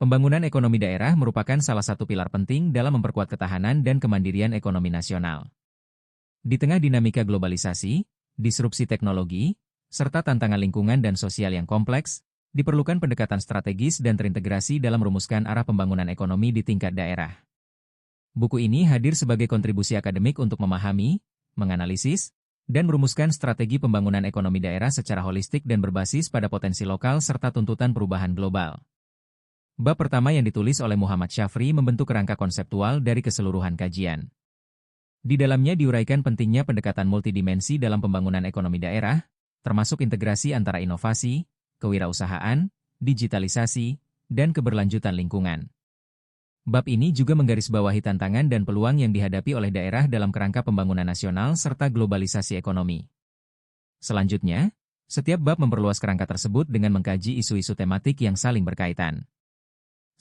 Pembangunan ekonomi daerah merupakan salah satu pilar penting dalam memperkuat ketahanan dan kemandirian ekonomi nasional. Di tengah dinamika globalisasi, disrupsi teknologi, serta tantangan lingkungan dan sosial yang kompleks, diperlukan pendekatan strategis dan terintegrasi dalam merumuskan arah pembangunan ekonomi di tingkat daerah. Buku ini hadir sebagai kontribusi akademik untuk memahami, menganalisis, dan merumuskan strategi pembangunan ekonomi daerah secara holistik dan berbasis pada potensi lokal serta tuntutan perubahan global. Bab pertama yang ditulis oleh Muhammad Syafri membentuk kerangka konseptual dari keseluruhan kajian. Di dalamnya diuraikan pentingnya pendekatan multidimensi dalam pembangunan ekonomi daerah, termasuk integrasi antara inovasi, kewirausahaan, digitalisasi, dan keberlanjutan lingkungan. Bab ini juga menggarisbawahi tantangan dan peluang yang dihadapi oleh daerah dalam kerangka pembangunan nasional serta globalisasi ekonomi. Selanjutnya, setiap bab memperluas kerangka tersebut dengan mengkaji isu-isu tematik yang saling berkaitan.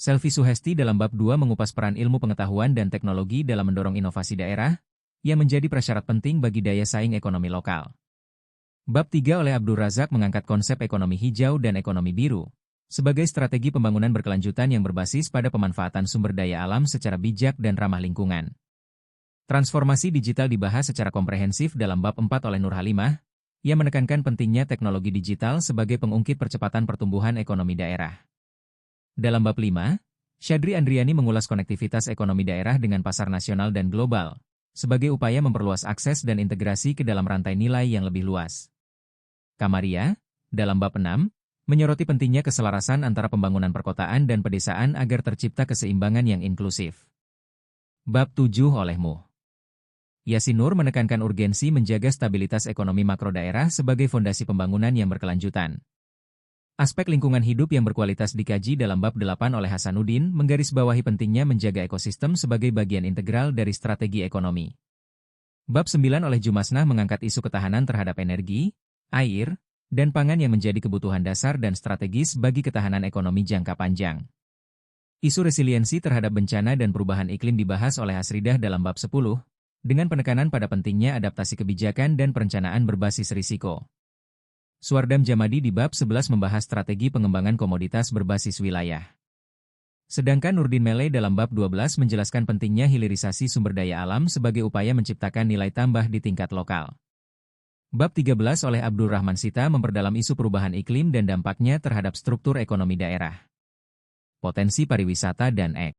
Selvi Suhesti dalam bab 2 mengupas peran ilmu pengetahuan dan teknologi dalam mendorong inovasi daerah, yang menjadi prasyarat penting bagi daya saing ekonomi lokal. Bab 3 oleh Abdul Razak mengangkat konsep ekonomi hijau dan ekonomi biru, sebagai strategi pembangunan berkelanjutan yang berbasis pada pemanfaatan sumber daya alam secara bijak dan ramah lingkungan. Transformasi digital dibahas secara komprehensif dalam bab 4 oleh Nur Halimah, yang menekankan pentingnya teknologi digital sebagai pengungkit percepatan pertumbuhan ekonomi daerah. Dalam bab 5, Syadri Andriani mengulas konektivitas ekonomi daerah dengan pasar nasional dan global, sebagai upaya memperluas akses dan integrasi ke dalam rantai nilai yang lebih luas. Kamaria, dalam bab 6, menyoroti pentingnya keselarasan antara pembangunan perkotaan dan pedesaan agar tercipta keseimbangan yang inklusif. Bab 7 oleh Mu. Yasin Nur menekankan urgensi menjaga stabilitas ekonomi makro daerah sebagai fondasi pembangunan yang berkelanjutan. Aspek lingkungan hidup yang berkualitas dikaji dalam bab 8 oleh Hasanuddin menggarisbawahi pentingnya menjaga ekosistem sebagai bagian integral dari strategi ekonomi. Bab 9 oleh Jumasnah mengangkat isu ketahanan terhadap energi, air, dan pangan yang menjadi kebutuhan dasar dan strategis bagi ketahanan ekonomi jangka panjang. Isu resiliensi terhadap bencana dan perubahan iklim dibahas oleh Asridah dalam bab 10, dengan penekanan pada pentingnya adaptasi kebijakan dan perencanaan berbasis risiko. Suardam Jamadi di bab 11 membahas strategi pengembangan komoditas berbasis wilayah. Sedangkan Nurdin Mele dalam bab 12 menjelaskan pentingnya hilirisasi sumber daya alam sebagai upaya menciptakan nilai tambah di tingkat lokal. Bab 13 oleh Abdul Rahman Sita memperdalam isu perubahan iklim dan dampaknya terhadap struktur ekonomi daerah. Potensi pariwisata dan